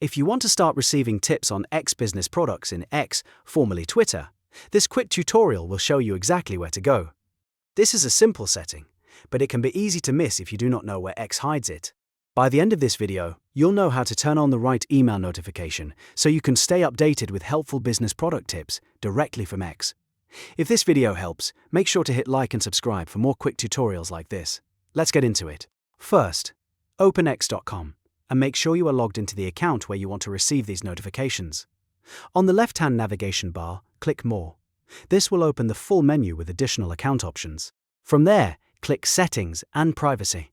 If you want to start receiving tips on X business products in X, formerly Twitter, this quick tutorial will show you exactly where to go. This is a simple setting, but it can be easy to miss if you do not know where X hides it. By the end of this video, you'll know how to turn on the right email notification so you can stay updated with helpful business product tips directly from X. If this video helps, make sure to hit like and subscribe for more quick tutorials like this. Let's get into it. First, open x.com and make sure you are logged into the account where you want to receive these notifications. On the left-hand navigation bar, click More. This will open the full menu with additional account options. From there, click Settings and Privacy.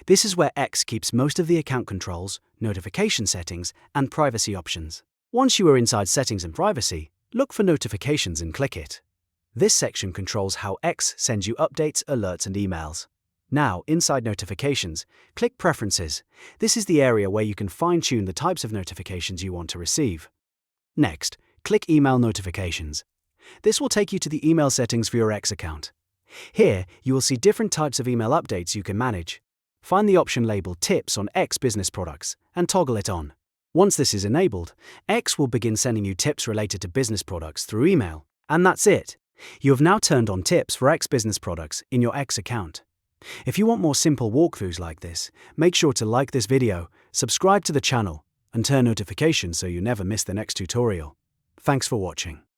This is where X keeps most of the account controls, notification settings, and privacy options. Once you are inside Settings and Privacy, look for Notifications and click it. This section controls how X sends you updates, alerts, and emails. Now, inside Notifications, click Preferences. This is the area where you can fine-tune the types of notifications you want to receive. Next, click Email Notifications. This will take you to the email settings for your X account. Here, you will see different types of email updates you can manage. Find the option labeled Tips on X Business Products and toggle it on. Once this is enabled, X will begin sending you tips related to business products through email. And that's it. You have now turned on tips for X business products in your X account. If you want more simple walkthroughs like this, make sure to like this video, subscribe to the channel, and turn notifications so you never miss the next tutorial. Thanks for watching.